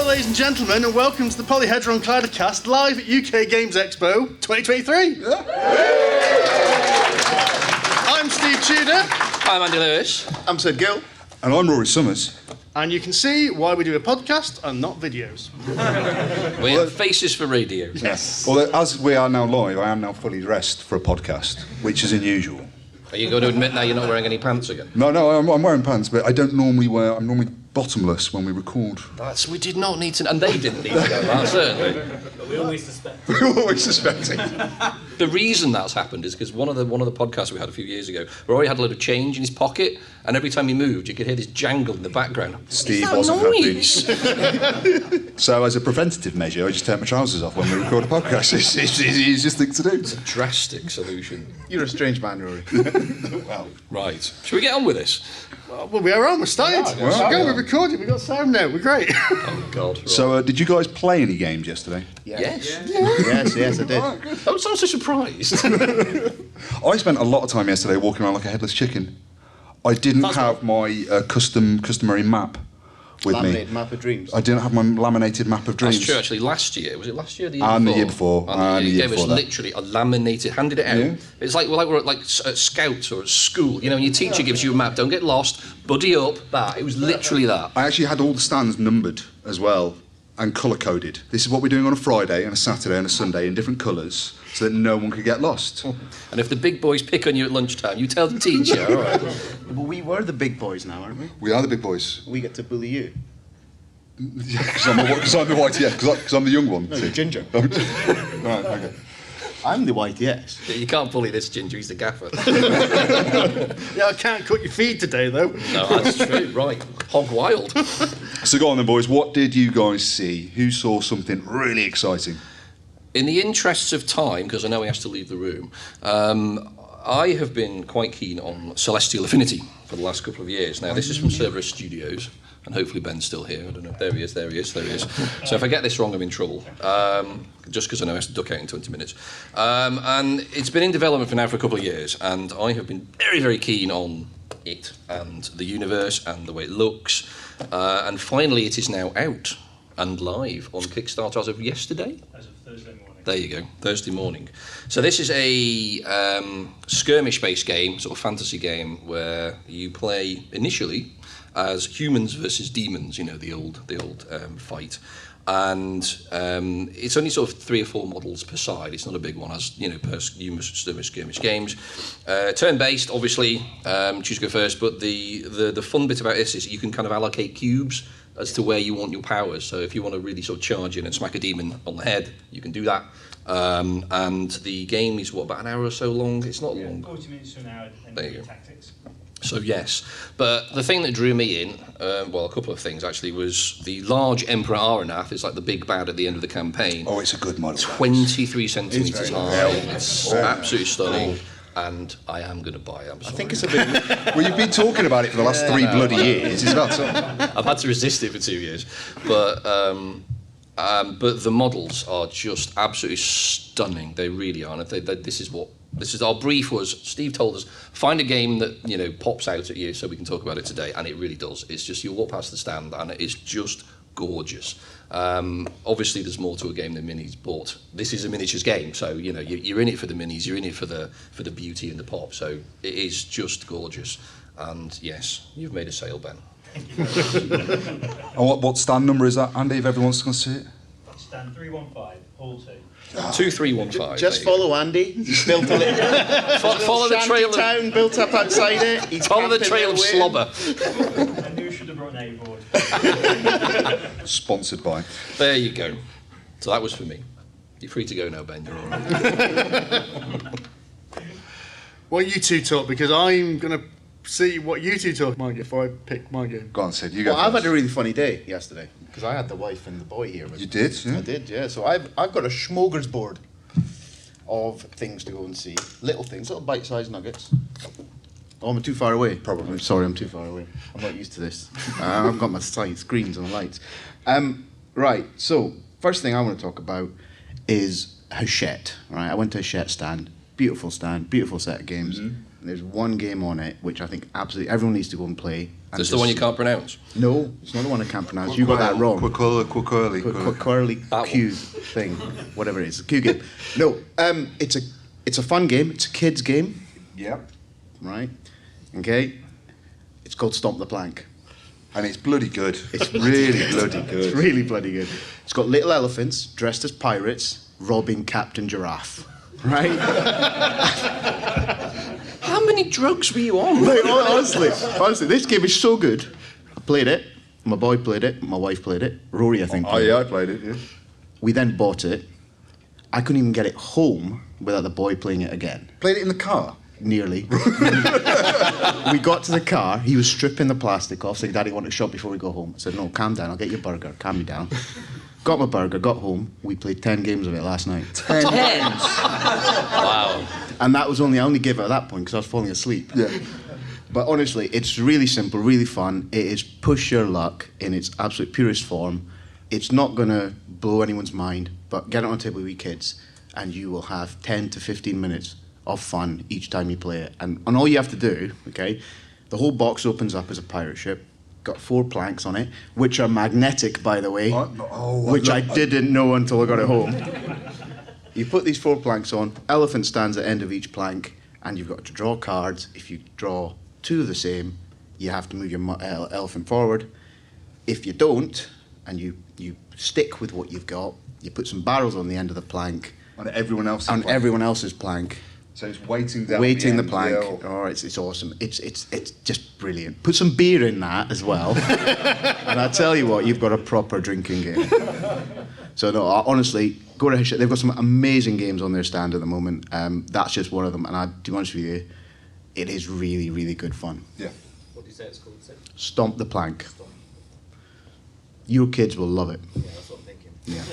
ladies and gentlemen, and welcome to the Polyhedron Cloudcast live at UK Games Expo 2023. Yeah. I'm Steve Tudor. I'm Andy Lewis. I'm Sid Gill. And I'm Rory Summers. And you can see why we do a podcast and not videos. We have faces for radio. Yes. Well, as we are now live, I am now fully dressed for a podcast, which is unusual. Are you going to admit now you're not wearing any pants again? No, I'm wearing pants, but I don't normally wear... I'm normally bottomless when we record. We did not need to... And they didn't need to know that, certainly. But we always suspect. We're always suspecting. The reason that's happened is because one of the podcasts we had a few years ago, Rory had a load of change in his pocket, and every time he moved, you could hear this jangle in the background. Steve wasn't happy. So, as a preventative measure, I just take my trousers off when we record a podcast. It's the easiest thing to do. It's a drastic solution. You're a strange man, Rory. Well, right. Shall we get on with this? Well, we are on. We're started. We're recording. We've got sound now. We're great. Oh, God. Right. So, did you guys play any games yesterday? Yes. Yes, I did. Oh, good. I was so surprised. I spent a lot of time yesterday walking around like a headless chicken. I didn't have my customary map with Laminated me. map of dreams. I didn't have my laminated map of dreams. That's true, actually. Last year, was it last year or the year And before? the year before. And the year before gave us that. literally a laminated, handed it out. Yeah. It's like we're at Scouts or at school. You know, when your teacher gives you a map, don't get lost, buddy up, that. It was literally that. I actually had all the stands numbered as well and colour-coded. This is what we're doing on a Friday and a Saturday and a Sunday in different colours so that no one could get lost. And if the big boys pick on you at lunchtime, you tell the teacher, all right. But we were the big boys now, aren't we? We are the big boys. We get to bully you. Yeah, because I'm the white, yeah, because I'm the young one. No, you're ginger. Right, okay. I'm the white, yes. You can't bully this ginger, he's the gaffer. Yeah, I can't cut your feed today, though. No, that's true, right. Hog wild. So go on then, boys. What did you guys see? Who saw something really exciting? In the interests of time, because I know he has to leave the room, I have been quite keen on Celestial Affinity for the last couple of years. Now, this is from Cerberus Studios, and hopefully Ben's still here. I don't know. There he is. So if I get this wrong, I'm in trouble, just because I know I have to duck out in 20 minutes. And it's been in development for now for a couple of years, and I have been very, very keen on it and the universe and the way it looks. And finally, it is now out and live on Kickstarter as of yesterday. As of Thursday morning. There you go, Thursday morning. So this is a skirmish-based game, sort of fantasy game, where you play initially as humans versus demons. You know, the old fight, and it's only sort of 3 or 4 models per side. It's not a big one, as you know, per skirmish games. Turn-based, obviously. Choose to go first, but the fun bit about this is you can kind of allocate cubes as to where you want your powers. So if you want to really sort of charge in and smack a demon on the head, you can do that. And the game is, about an hour or so long? It's not long. 40 minutes to an hour, There depending you on go. your tactics. So yes, but the thing that drew me in, a couple of things actually, was the large Emperor Aranath is like the big bad at the end of the campaign. Oh, it's a good model. 23 centimetres high. very It's absolutely stunning. And I am going to buy it, I'm sorry. I think it's a bit... Well, you've been talking about it for the last 3 bloody years. It's about time. I've had to resist it for 2 years, but the models are just absolutely stunning. They really are. And this is our brief was. Steve told us, find a game that pops out at you, so we can talk about it today, and it really does. It's just you walk past the stand, and it is just gorgeous. Obviously, there's more to a game than minis, but this is a miniatures game, so you're in it for the minis, you're in it for the beauty and the pop. So it is just gorgeous. And yes, you've made a sale, Ben. And what stand number is that, Andy, if everyone's going to see it? Stand 315, hall 2. 2315. Just follow Andy. He's built a little... Follow the trail of town built up outside it. He's follow the camping trail of away. slobber. I knew I should have brought an A-board. Sponsored by. There you go. So that was for me. You're free to go now, Ben. You're all right. Well, you two talk, because I'm going to see what you two talk about before I pick my game. Go on, Sid. You go Well, I've first. had a really funny day yesterday, because I had the wife and the boy here. You did? Yeah. I did, yeah. So I've got a smorgasbord of things to go and see. Little things, little bite-sized nuggets. Oh, I'm too far away. Probably. I'm sorry, I'm too far away. I'm not used to this. I've got my screens and the lights. Right, so first thing I want to talk about is Hachette. Right, I went to a Hachette stand, beautiful set of games. Mm-hmm. There's one game on it which I think absolutely everyone needs to go and play, And That's the one you can't pronounce. No, it's not the one I can't pronounce. You got that wrong. Quirly. Q thing, whatever it is, Q game. No, it's a fun game. It's a kids game, Yep. right? Okay. It's called Stomp the Plank. And it's bloody good. It's really bloody It's good. really bloody good. It's got little elephants dressed as pirates robbing Captain Giraffe, right? How many drugs were you on? Like, honestly, this game is so good. I played it. My boy played it. My wife played it. Rory, I think. Oh, played yeah, it. I played it, yeah. We then bought it. I couldn't even get it home without the boy playing it again. Played it in the car. Nearly. We got to the car. He was stripping the plastic off, saying, "Daddy, want a shot before we go home?" I said, "No, calm down. I'll get you a burger. Calm me down." Got my burger. Got home. We played 10 games of it last night. 10. Wow. And that was I only gave it at that point because I was falling asleep. Yeah. But honestly, it's really simple, really fun. It is push your luck in its absolute purest form. It's not going to blow anyone's mind, but get it on a table with your kids and you will have 10 to 15 minutes of fun each time you play it. And all you have to do, okay, the whole box opens up as a pirate ship. Got 4 planks on it, which are magnetic, by the way, which I didn't know until I got it home. You put these 4 planks on, elephant stands at the end of each plank, and you've got to draw cards. If you draw 2 of the same, you have to move your elephant forward. If you don't, and you stick with what you've got, you put some barrels on the end of the plank. On everyone else's On plank. everyone else's plank. So it's weighting down Weighting the end, plank. yeah. Oh, it's awesome. It's just brilliant. Put some beer in that as well. And I tell you what, you've got a proper drinking game. So no, honestly, go to Hishit. They've got some amazing games on their stand at the moment. That's just one of them. And to be honest with you, it is really, really good fun. Yeah. What do you say it's called? Stomp the Plank. Your kids will love it. Yeah, that's what I'm thinking. Yeah.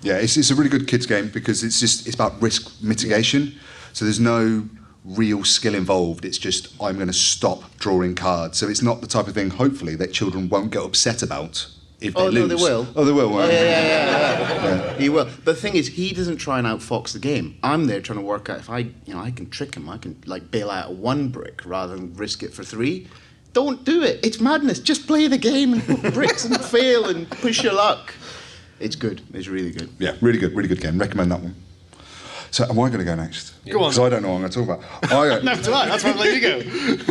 Yeah, it's a really good kids game because it's about risk mitigation. So there's no real skill involved. It's just I'm going to stop drawing cards. So it's not the type of thing, hopefully, that children won't get upset about if they lose. No, they will. Oh, they will. Won't they? Yeah. He will. But the thing is, he doesn't try and outfox the game. I'm there trying to work out if I can trick him. I can bail out 1 brick rather than risk it for 3. Don't do it. It's madness. Just play the game and put bricks and fail and push your luck. It's good. It's really good. Yeah, really good game. Recommend that one. So am I going to go next? Go on. Because I don't know what I'm going to talk about. No, tonight. That's why I'm letting you go.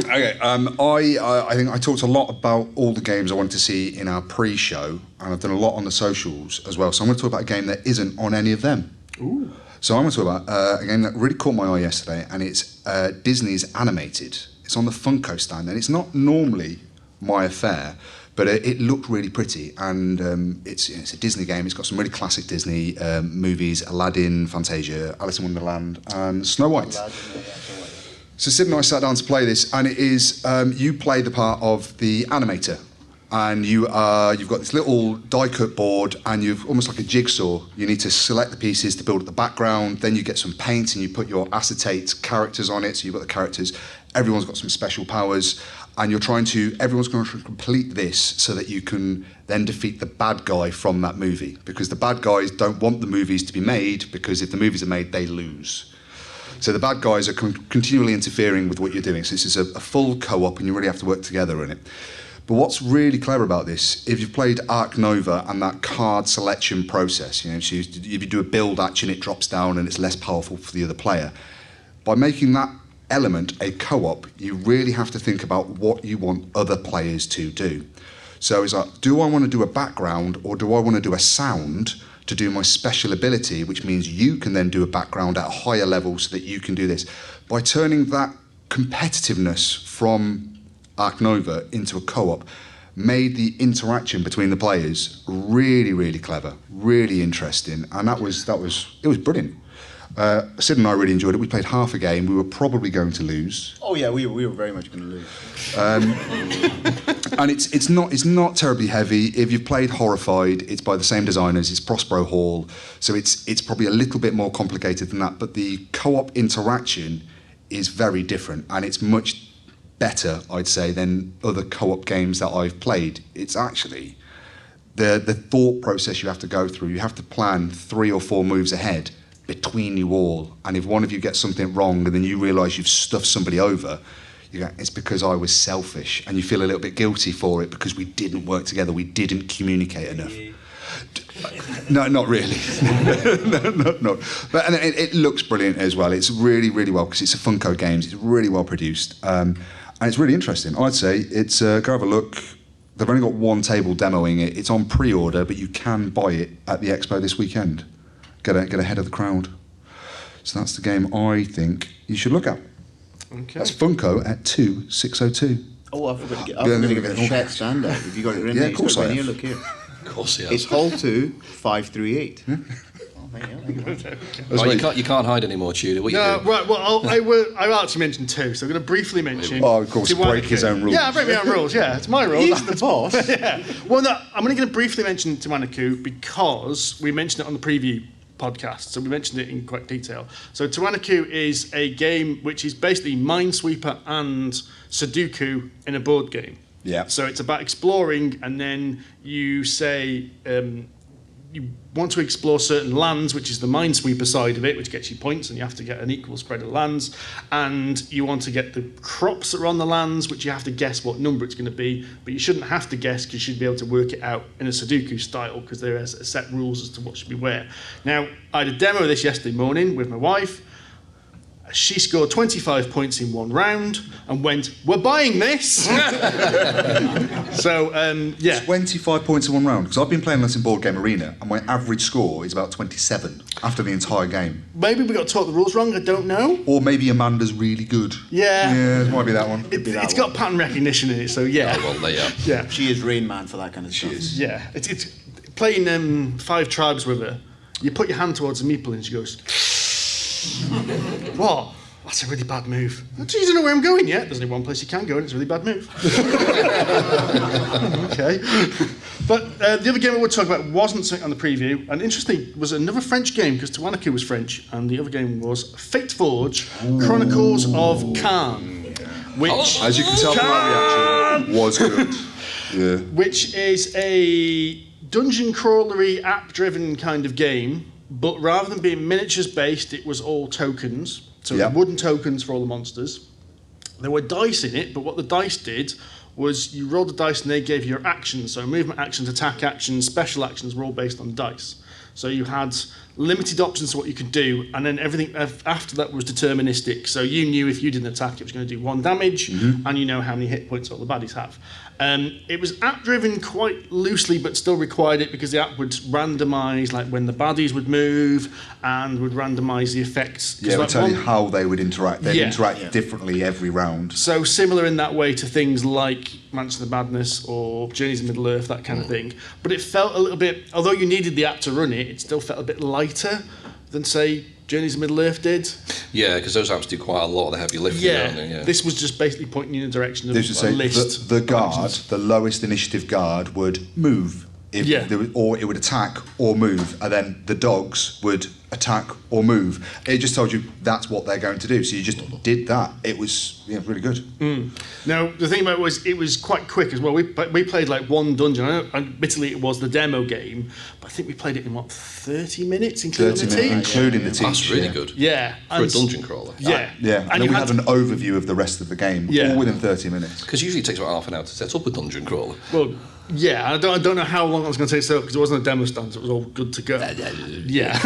Okay, I think I talked a lot about all the games I wanted to see in our pre-show, and I've done a lot on the socials as well. So I'm going to talk about a game that isn't on any of them. Ooh. So I'm going to talk about a game that really caught my eye yesterday, and it's Disney's animated. It's on the Funko stand, and it's not normally my affair, but it looked really pretty, and it's a Disney game. It's got some really classic Disney movies: Aladdin, Fantasia, Alice in Wonderland, and Snow White. So Sid and I sat down to play this, and it is you play the part of the animator, and you've got this little die-cut board, and you've almost like a jigsaw. You need to select the pieces to build up the background. Then you get some paint, and you put your acetate characters on it. So you've got the characters. Everyone's got some special powers, and everyone's going to complete this so that you can then defeat the bad guy from that movie. Because the bad guys don't want the movies to be made, because if the movies are made, they lose. So the bad guys are continually interfering with what you're doing. So this is a full co-op, and you really have to work together in it. But what's really clever about this, if you've played Ark Nova and that card selection process, so if you do a build action, it drops down and it's less powerful for the other player. By making that element a co-op, you really have to think about what you want other players to do. So it's like, do I want to do a background, or do I want to do a sound to do my special ability, which means you can then do a background at a higher level so that you can do this. By turning that competitiveness from Ark Nova into a co-op, made the interaction between the players really, really clever, really interesting, and it was brilliant. Sid and I really enjoyed it. We played half a game. We were probably going to lose. Oh yeah, we were very much going to lose. And it's not terribly heavy. If you've played Horrified, it's by the same designers. It's Prospero Hall, so it's probably a little bit more complicated than that. But the co-op interaction is very different, and it's much better, I'd say, than other co-op games that I've played. It's actually the thought process you have to go through. You have to plan 3 or 4 moves ahead between you all, and if one of you gets something wrong and then you realise you've stuffed somebody over, it's because I was selfish, and you feel a little bit guilty for it because we didn't work together, we didn't communicate enough. No, not really. no. But and it looks brilliant as well. It's really, really well, because it's a Funko Games. It's really well produced, and it's really interesting. I'd say it's go have a look. They've only got one table demoing it. It's on pre-order, but you can buy it at the expo this weekend. Get ahead of the crowd. So that's the game I think you should look at. Okay. That's Funko at 2602. Oh, I forgot to give it a Shet stand out. Have you got it written? Yeah, of course I have. Here, look here. Of course, yeah. It's Hall 2, 538. Oh, there you go. Oh, you can't hide anymore, Tudor. What you No, do? right. Well, I actually mentioned 2, so I'm going to briefly mention. Oh, of course, break his own rules. Yeah, I break my own rules. Yeah, it's my rules. He's the boss. Yeah. Well, no, I'm only going to briefly mention Tiwanaku because we mentioned it on the preview podcast, so we mentioned it in quite detail. So Tiwanaku is a game which is basically Minesweeper and Sudoku in a board game. Yeah. So it's about exploring, and then you say you want to explore certain lands, which is the Minesweeper side of it, which gets you points, and you have to get an equal spread of lands. And you want to get the crops that are on the lands, which you have to guess what number it's going to be. But you shouldn't have to guess, because you should be able to work it out in a Sudoku style, because there are set rules as to what should be where. Now, I had a demo of this yesterday morning with my wife. She scored 25 points in one round and went, "We're buying this." So, yeah. 25 points in one round, because I've been playing this in Board Game Arena, and my average score is about 27 after the entire game. Maybe we got taught the rules wrong, I don't know. Or maybe Amanda's really good. Yeah. Yeah, it might be that one. It's got pattern recognition in it, so yeah. Oh, well, there you are. Yeah. She is Rain Man for that kind of stuff. Yeah. It's playing 5 tribes with her. You put your hand towards a meeple and she goes, "What? That's a really bad move." She doesn't know where I'm going yet. There's only one place you can go, and it's a really bad move. Okay. But the other game I would talk about wasn't something on the preview, and interestingly was another French game, because Tiwanaku was French, and the other game was Fate Forge, Chronicles of Khan, which, As you can tell from my reaction, was good. Yeah. which is a dungeon crawlery app-driven kind of game, but rather than being miniatures based, it was all tokens. So Yeah. wooden tokens for all the monsters. There were dice in it, but what the dice did was you rolled the dice and they gave you your actions. So movement actions, attack actions, special actions were all based on dice. So you had limited options to what you could do, and then everything after that was deterministic. So you knew if you did an attack, it was going to do 1 damage, and you know how many hit points all the baddies have. It was app-driven quite loosely, but still required it, because the app would randomise like when the baddies would move, and would randomise the effects. 'Cause Yeah, it would like tell you one- how they would interact. They'd Yeah. interact differently every round. So similar in that way to things like Mansion of Madness or Journeys in Middle-earth, that kind of thing. But it felt a little bit, although you needed the app to run it, it still felt a bit lighter than, say, Journeys in Middle-earth did. Yeah, because those apps do quite a lot of the heavy lifting, don't they? Yeah. This was just basically pointing you in the direction of This would a say list. the guard, the lowest initiative guard, would move, Yeah. or it would attack or move, and then the dogs would attack or move. It just told you that's what they're going to do. So you just did that. It was really good. Now, the thing about it was quite quick as well. We played like one dungeon. I know, admittedly, it was the demo game, but I think we played it in, 30 minutes, including 30 the minutes, teach? including the teach. That's really yeah. good. Yeah. For a dungeon crawler. Yeah. Yeah, and then you we had an overview of the rest of the game, Yeah. all within 30 minutes. Because usually it takes about half an hour to set up a dungeon crawler. Well, yeah, I don't know how long I was going to take so because it wasn't a demo stand, so it was all good to go. Yeah.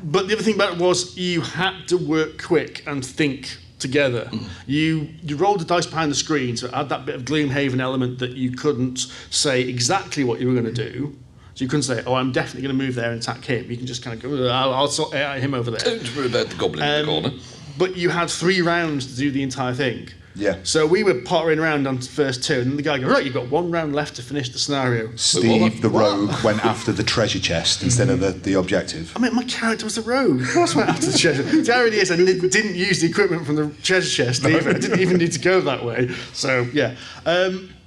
But the other thing about it was you had to work quick and think together. You rolled the dice behind the screen, so it had that bit of Gloomhaven element that you couldn't say exactly what you were going to do. So you couldn't say, "Oh, I'm definitely going to move there and attack him." You can just kind of go, "I'll sort out him over there." Don't worry about the goblin in the corner. But you had 3 rounds to do the entire thing. Yeah. So we were pottering around on the first 2, and the guy goes, "Right, you've got 1 round left to finish the scenario." Steve, the rogue, went after the treasure chest instead of the objective. I mean, my character was a rogue. Of course I went after the treasure. The irony is I didn't use the equipment from the treasure chest either. I didn't even need to go that way. So, yeah.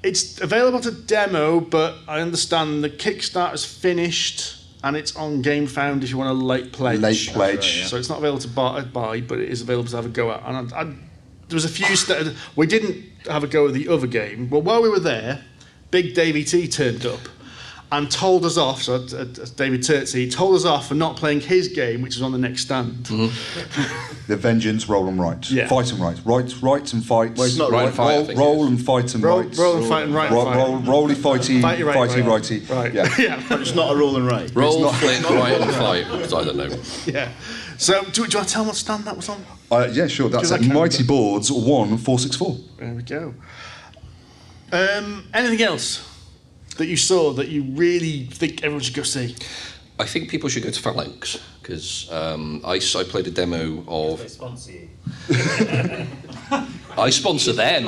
It's available to demo, but I understand the Kickstarter's finished, and it's on GameFound if you want a late pledge. Late pledge. So it's not available to buy, but it is available to have a go at. And there was a few... we didn't have a go at the other game. Well, while we were there, Big Davey T turned up. and told us off. So David Turtsey told us off for not playing his game, which was on the next stand. The vengeance, roll and right. Yeah. Fight and right. Rights and fights. Well, it's not Right and fight, I think it roll is. and fight and Roll, rights. roll and fight and right. and fight. Rolly fighty, Fighty, right, fighty, right. righty. Right. Yeah. Yeah. But it's not a roll and right. Roll, flip, right, and fight. I don't know. Yeah. So, do you want to tell them what stand that was on? Yeah, sure. That's Because at I Mighty can't- Boards 1464. There we go. Anything else that you saw that you really think everyone should go see? I think people should go to Phalanx because I played a demo of. They sponsor you. I sponsor them.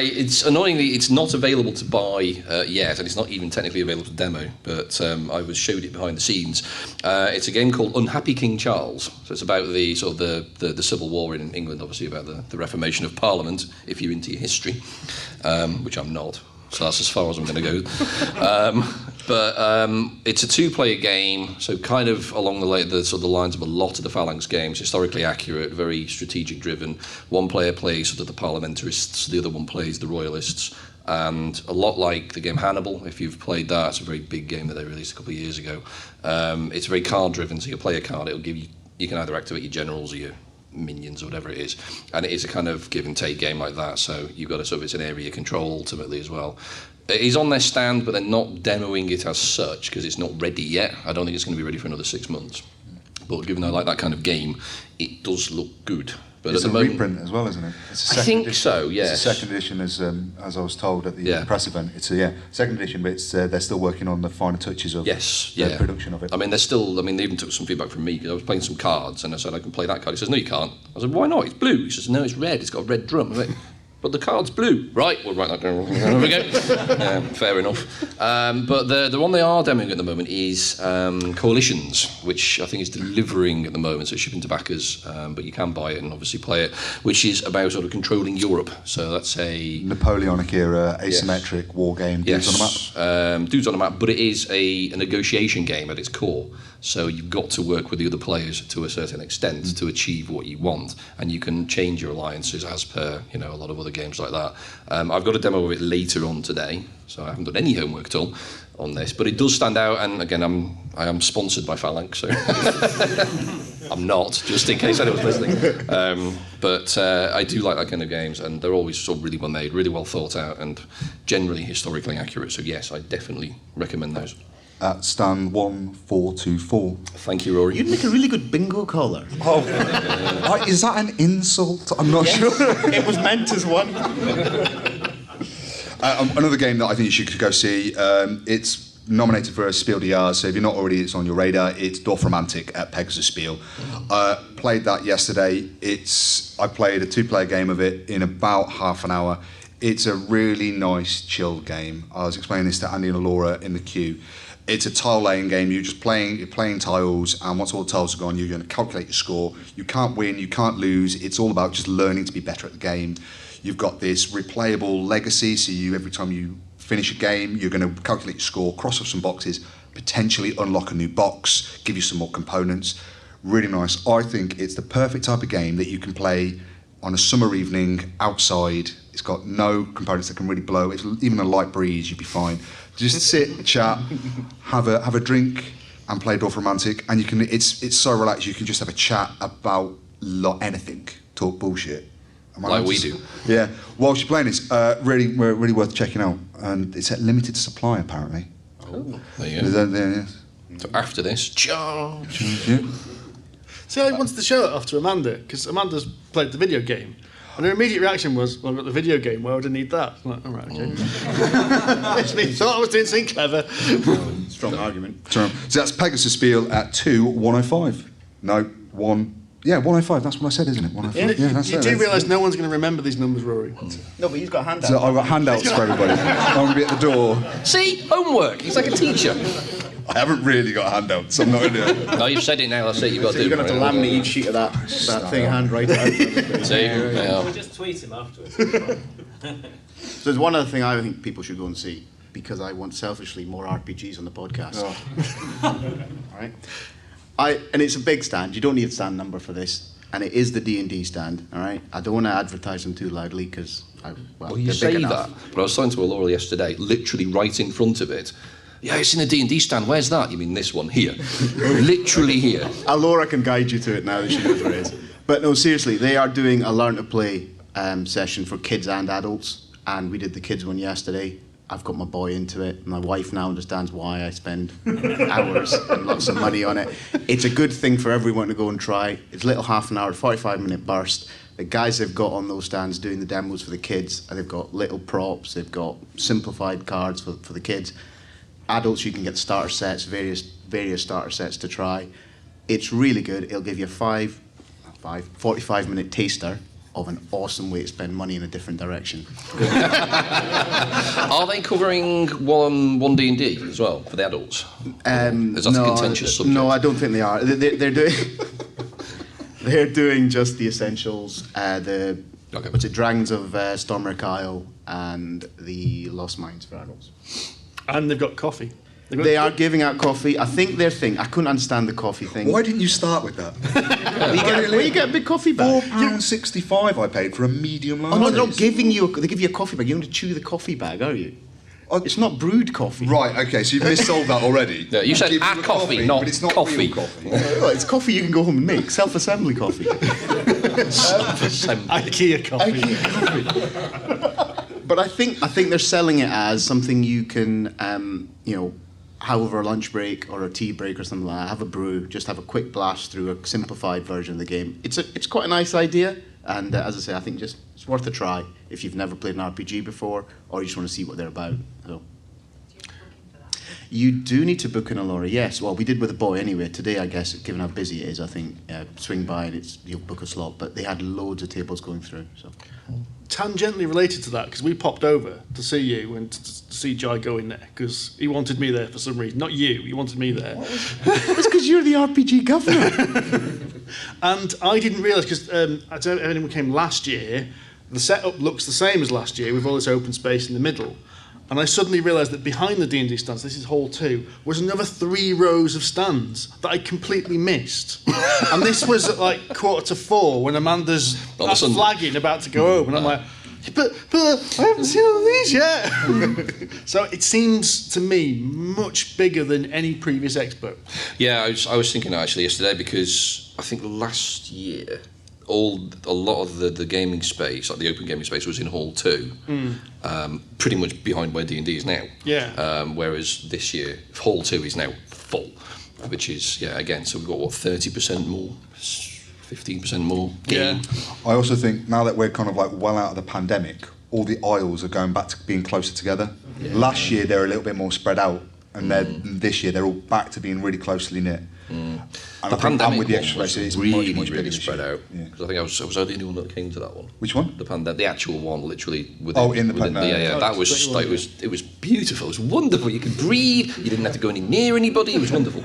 It's annoyingly it's not available to buy yet, and it's not even technically available to demo. But I was showed it behind the scenes. It's a game called Unhappy King Charles. So it's about the sort of the Civil War in England, obviously about the Reformation of Parliament. If you're into your history, which I'm not. So that's as far as I'm going to go. But it's a two-player game, so kind of along the sort of the lines of a lot of the Phalanx games, historically accurate, very strategic-driven. One player plays sort of the parliamentarists, the other one plays the royalists, and a lot like the game Hannibal. If you've played that, it's a very big game that they released a couple of years ago. It's very card-driven, so you play a card, it'll give you. You can either activate your generals or your minions or whatever it is, and it is a kind of give and take game like that, so you've got to sort of, it's an area control ultimately as well. It is on their stand, but they're not demoing it as such because it's not ready yet. I don't think it's going to be ready for another 6 months, but given I like that kind of game, it does look good. But It's at a the moment, reprint as well, isn't it? It's a I second think edition. so, yes. It's a second edition, as I was told at the Yeah. press event. It's a second edition, but it's, they're still working on the finer touches of Yes, the yeah. production of it. I mean, they even took some feedback from me because I was playing some cards and I said, I can play that card. He says, no, you can't. I said, why not? It's blue. He says, no, it's red. It's got a red drum. I was like, but the card's blue. Right, we'll write that down. There we go. Fair enough. But the one they are demoing at the moment is Coalitions, which I think is delivering at the moment, so it's shipping to backers, but you can buy it and obviously play it, which is about sort of controlling Europe. So that's a... Napoleonic era, asymmetric war game, dudes on the map. Dudes on a map, but it is a negotiation game at its core. So you've got to work with the other players to a certain extent to achieve what you want, and you can change your alliances as per a lot of other games like that. I've got a demo of it later on today, so I haven't done any homework at all on this, but it does stand out. And again, I am sponsored by Phalanx, so I'm not, just in case anyone's listening. But I do like that kind of games, and they're always sort of really well made, really well thought out, and generally historically accurate. So yes, I definitely recommend those. At stand 1424. Thank you, Rory. You'd make a really good bingo caller. Oh, is that an insult? I'm not sure. It was meant as one. Another game that I think you should go see. It's nominated for a Spiel des Jahres, so if you're not already, it's on your radar. It's Dorfromantik at Pegasus Spiel. Played that yesterday. I played a two-player game of it in about half an hour. It's a really nice, chilled game. I was explaining this to Andy and Laura in the queue. It's a tile laying game. You're playing tiles, and once all the tiles are gone, you're going to calculate your score. You can't win, you can't lose. It's all about just learning to be better at the game. You've got this replayable legacy, so every time you finish a game, you're going to calculate your score, cross off some boxes, potentially unlock a new box, give you some more components. Really nice. I think it's the perfect type of game that you can play on a summer evening outside. It's got no components that can really blow. It's even a light breeze, you'd be fine. Just sit, chat, have a drink, and play Dorfromantik. And you can. It's so relaxed. You can just have a chat about anything. Talk bullshit. Like we do. Yeah. Whilst you're playing this, really worth checking out. And it's at limited supply apparently. Oh, there you go. Yes. So after this, charge. Yeah. See, I wanted to show it off to Amanda, because Amanda's played the video game. And her immediate reaction was, well, I've got the video game, why would I need that? I'm like, all right, okay. Thought I was doing something clever. Strong argument. So that's Pegasus Spiel at 2:105. No, 105. That's what I said, isn't it? 105. Yeah, that's you it. do realise no one's going to remember these numbers, Rory. No, but he's got handouts. So I've got handouts for everybody. I'm going to be at the door. See, homework. He's like a teacher. I haven't really got handouts. I'm not going to do it. No, you've said it now. That's it. You've got So to do. you're going to have to laminate each sheet of that thing, handwrite it out. See, yeah. Just tweet him afterwards. So there's one other thing I think people should go and see, because I want selfishly more RPGs on the podcast. All right. And it's a big stand. You don't need a stand number for this, and it is the D&D stand. All right. I don't want to advertise them too loudly because Well, you they're say big that, enough. but I was talking to Laura yesterday, literally right in front of it. Yeah, it's in a D&D stand. Where's that? You mean this one? Here. Literally here. Laura can guide you to it now that she knows where it is. But no, seriously, they are doing a learn to play session for kids and adults, and we did the kids one yesterday. I've got my boy into it. My wife now understands why I spend hours and lots of money on it. It's a good thing for everyone to go and try. It's a little half an hour, 45-minute burst. The guys they've got on those stands doing the demos for the kids, and they've got little props, they've got simplified cards for the kids. Adults, you can get starter sets, various starter sets to try. It's really good. It'll give you a 45-minute taster of an awesome way to spend money in a different direction. Are they covering one D&D as well for the adults? Is that a contentious subject? No, I don't think they are. They're doing they're doing just the essentials. What's it? Dragons of Stormwreck Isle and the Lost Mines for adults. And they've got coffee. They are giving out coffee. I think their thing. I couldn't understand the coffee thing. Why didn't you start with that? You get a big coffee bag. £4.65 I paid for a medium latte. Oh no, they're not giving you. They give you a coffee bag. You don't have to chew the coffee bag, are you? It's not brewed coffee. Right, okay, so you've missold that already. Yeah, you said Give a coffee, not but it's not coffee. real coffee. Well, it's coffee you can go home and make. Self-assembly coffee. IKEA coffee. But I think they're selling it as something you can, have over a lunch break or a tea break or something like that. Have a brew, just have a quick blast through a simplified version of the game. It's quite a nice idea, and as I say, I think it's worth a try if you've never played an RPG before or you just want to see what they're about. So. You do need to book in a Laura, yes. Well, we did with a boy anyway. Today, I guess, given how busy it is, I think swing by and you'll book a slot. But they had loads of tables going through. So. Tangentially related to that, because we popped over to see you and to see Jai go in there, because he wanted me there for some reason. Not you, he wanted me there. It's because you're the RPG governor. And I didn't realise, because I don't know if anyone came last year, the setup looks the same as last year with all this open space in the middle. And I suddenly realised that behind the D&D stands, this is hall 2, was another 3 rows of stands that I completely missed. And this was at like 3:45 when Amanda's flagging about to go home, and I'm like, but I haven't seen all these yet. So it seems to me much bigger than any previous expo. Yeah, I was thinking actually yesterday, because I think last year a lot of the gaming space, like the open gaming space, was in Hall 2, pretty much behind where D&D is now. Yeah. Whereas this year, Hall 2 is now full, which is, again, so we've got, 30% more, 15% more game. I also think now that we're kind of like well out of the pandemic, all the aisles are going back to being closer together. Yeah. Last year, they were a little bit more spread out, and this year, they're all back to being really closely knit. Mm. And the pandemic with the one extra was space, it's really, much really bigger spread out. Because I think I was the only one that came to that one. Which one? The actual one, literally. Within, in the pandemic. Yeah. That was it was beautiful. It was wonderful. You could breathe. You didn't have to go any near anybody. It was wonderful.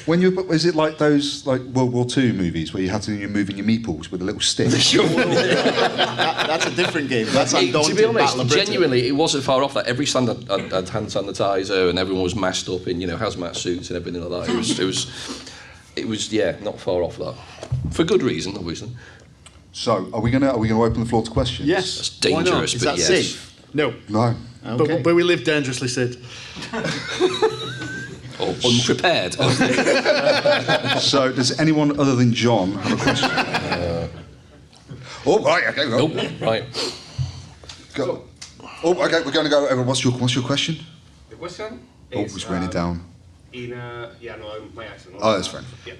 Is it like those like World War II movies where you had to you're moving your meeples with a little stick? That's a different game. That's Undaunted. To be honest, Battle of Britain. genuinely, it wasn't far off that. Every stand had hand sanitizer, and everyone was masked up in hazmat suits and everything like that. It was not far off that, for good reason, obviously. So, are we gonna open the floor to questions? Yes. It's dangerous, Is but that yes. safe? No. No. Okay. But we live dangerously, Sid. Or unprepared. So, does anyone other than John have a question? Right, okay, go. Nope, right. Go. Okay, we're going to go. Everyone, what's your question? The question He's writing it down. My accent. Oh, that's fine. Yeah.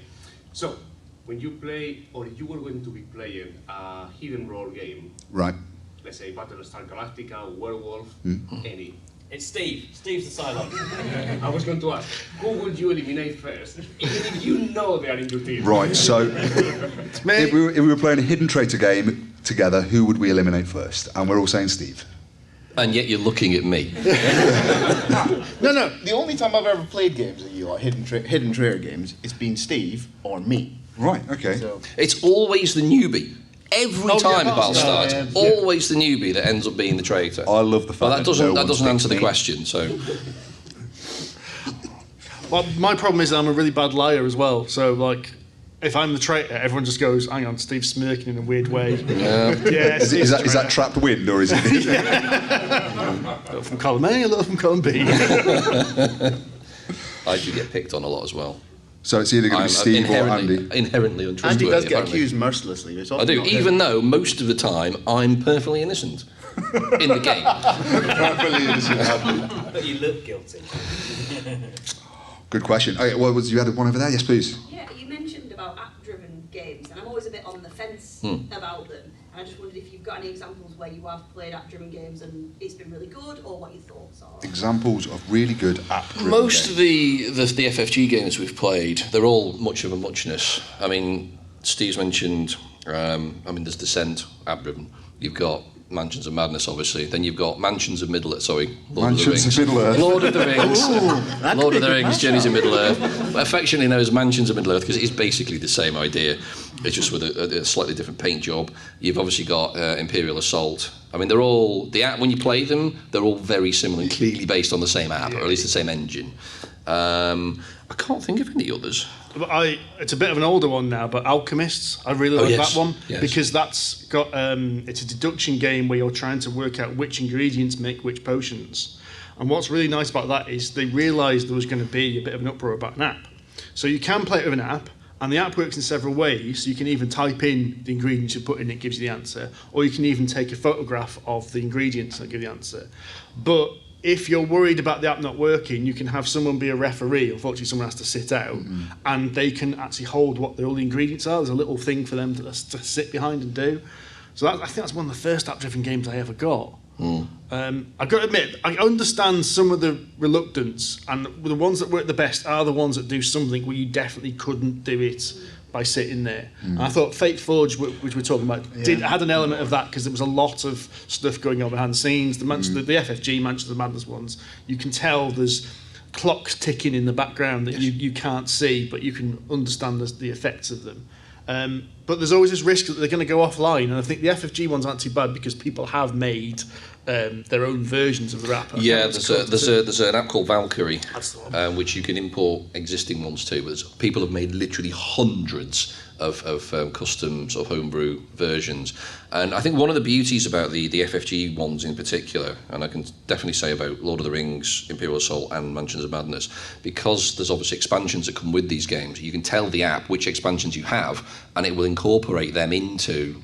So, when you play, or you were going to be playing a hidden role game, Right. let's say Battlestar Galactica, Werewolf, any. It's Steve. Steve's the Cylon. I was going to ask, who would you eliminate first? Even if you know they are in your team. Right, so if we were playing a hidden traitor game together, who would we eliminate first? And we're all saying Steve. And yet you're looking at me. No. The only time I've ever played games with you, like hidden traitor games, it's been Steve or me. Right, okay. So, It's always the newbie. Every time a battle starts, always the newbie that ends up being the traitor. I love the fact Well, that doesn't no one answer the picks me. question. So Well, my problem is that I'm a really bad liar as well. So, like, if I'm the traitor, everyone just goes, hang on, Steve's smirking in a weird way. Yeah. Steve's the Is that traitor. trapped wind or is it? A little from column A, a little from column B. I do get picked on a lot as well. So it's either going to be Steve or Andy. Inherently untrustworthy. Andy does get apparently. accused mercilessly. It's I often do, not even him. though most of the time I'm perfectly innocent in the game. Perfectly innocent Andy. But you look guilty. Good question. Okay, well, you had one over there? Yes, please. Yeah, you mentioned about app-driven games, and I'm always a bit on the fence about them. And I just wondered if you've got any examples where you have played app-driven games and it's been really good, or what your thoughts are. Examples of really good app-driven Most games. of the FFG games we've played, they're all much of a muchness. I mean, Steve's mentioned, there's Descent, app-driven. You've got Mansions of Madness, obviously. Then you've got Mansions of Middle-earth, sorry. Mansions of Middle-earth. Lord of the Rings. Lord of the Rings, Journeys in Middle-earth. Affectionately known as Mansions of Middle-earth because it is basically the same idea. It's just with a slightly different paint job. You've obviously got Imperial Assault. I mean, they're all, the app, when you play them, they're all very similar and clearly based on the same app, or at least the same engine. I can't think of any others. But it's a bit of an older one now, but Alchemists, I really like yes, that one yes. because that's got it's a deduction game where you're trying to work out which ingredients make which potions. And what's really nice about that is they realised there was going to be a bit of an uproar about an app. So you can play it with an app, and the app works in several ways. So you can even type in the ingredients you put in, it gives you the answer, or you can even take a photograph of the ingredients that give you the answer. But if you're worried about the app not working, you can have someone be a referee. Unfortunately, someone has to sit out, and they can actually hold what all the ingredients are. There's a little thing for them to sit behind and do. So I think that's one of the first app-driven games I ever got. I've got to admit, I understand some of the reluctance, and the ones that work the best are the ones that do something where you definitely couldn't do it by sitting there. And I thought Fate Forge, which we're talking about, had an element of that because there was a lot of stuff going on behind the scenes. The FFG, Mansions of Madness ones, you can tell there's clocks ticking in the background that you can't see, but you can understand the effects of them. But there's always this risk that they're going to go offline, and I think the FFG ones aren't too bad because people have made their own versions of the app. Yeah, there's an app called Valkyrie, That's the one. which you can import existing ones to. But people have made literally hundreds of custom sort of homebrew versions. And I think one of the beauties about the FFG ones in particular, and I can definitely say about Lord of the Rings, Imperial Assault and Mansions of Madness, because there's obviously expansions that come with these games, you can tell the app which expansions you have and it will incorporate them into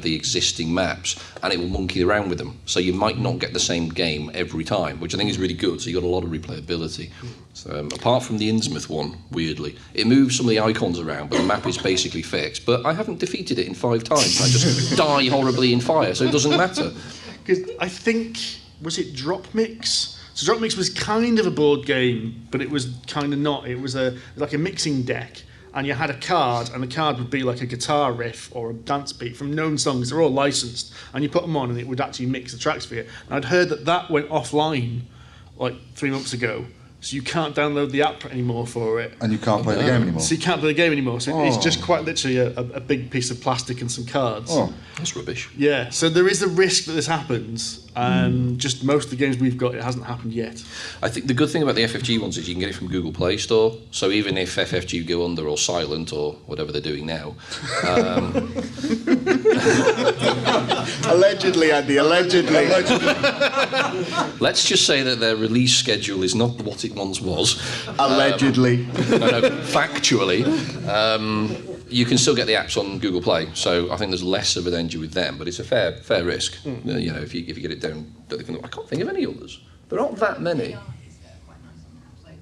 the existing maps, and it will monkey around with them. So you might not get the same game every time, which I think is really good. So you've got a lot of replayability. So, apart from the Innsmouth one, weirdly, it moves some of the icons around, but the map is basically fixed. But I haven't defeated it in 5 times. I just die horribly in fire, so it doesn't matter. Because I think, was it Drop Mix? So Drop Mix was kind of a board game, but it was kind of not. It was like a mixing deck, and you had a card, and the card would be like a guitar riff or a dance beat from known songs. They're all licensed, and you put them on, and it would actually mix the tracks for you. And I'd heard that went offline like 3 months ago, so you can't download the app anymore for it. And you can't play the game anymore. So you can't play the game anymore. So it's just quite literally a big piece of plastic and some cards. Oh. That's rubbish. Yeah, so there is a risk that this happens. Just most of the games we've got, it hasn't happened yet. I think the good thing about the FFG ones is you can get it from Google Play Store. So even if FFG go under or silent or whatever they're doing now, Allegedly, Andy, allegedly. let's just say that their release schedule is not what it once was. Allegedly. No, factually, you can still get the apps on Google Play. So I think there's less of a danger with them, but it's a fair risk. You know, if you get it down, I can't think of any others. There aren't that many. AI is quite nice on apps, like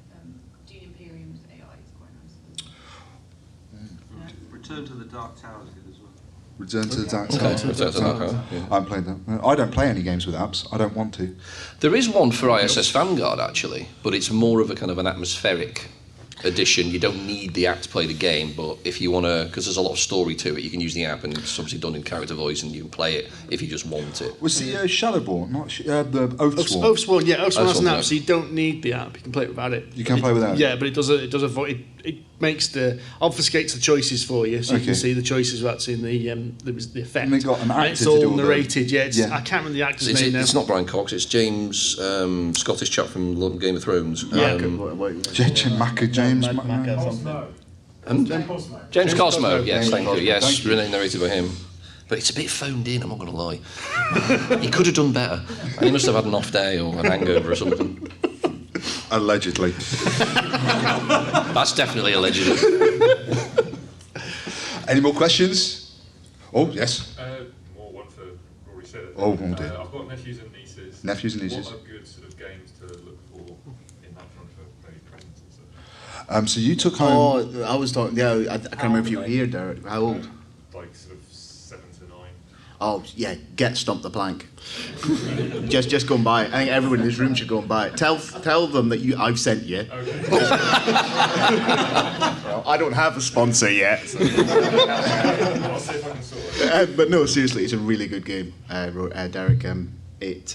Dune Imperium's AI is quite nice. Return to the Dark Tower is good as well. Return to the Dark Okay, Tower. Return to the Dark Tower, yeah. I haven't played that. I don't play any games with apps. I don't want to. There is one for ISS Vanguard actually, but it's more of a kind of an atmospheric edition. You don't need the app to play the game, but if you want to, because there's a lot of story to it, you can use the app, and it's obviously done in character voice, and you can play it if you just want it. Was the Shadowborn, not the Oathsworn? Oathsworn, yeah, Oathsworn has an Oathsworn, app, so you don't need the app. You can play it without it. You can play without it? Yeah, but it does avoid it makes obfuscates the choices for you, so you can see the choices without seeing the effect. And they got an And actor it's to do all all the- narrated. Yeah, Yeah. I can't remember the actor's name now. It's not Brian Cox, it's James, Scottish chap from Game of Thrones. Yeah, James Mac. James Cosmo, yes, James thank Cosmo, you. Yes, thank you. narrated by him. But it's a bit phoned in, I'm not going to lie. He could have done better. He must have had an off day or an hangover or something. Allegedly. That's definitely alleged. Any more questions? Oh, yes. More one for Rory said. Oh, dear. I've got nephews and nieces. Nephews and nieces. What are good sort of games to look for in that front for maybe presents and such? So you took home... Oh, I was talking. Yeah, I can't remember if you were here, Derek. How old? Like sort of 7 to 9. Oh, yeah. Get Stump the Plank. just go and buy it. I think everyone in this room should go and buy it. Tell them that I've sent you. Okay. Well, I don't have a sponsor yet. I'll see if I can sort it. But no, seriously, it's a really good game, Derek. It's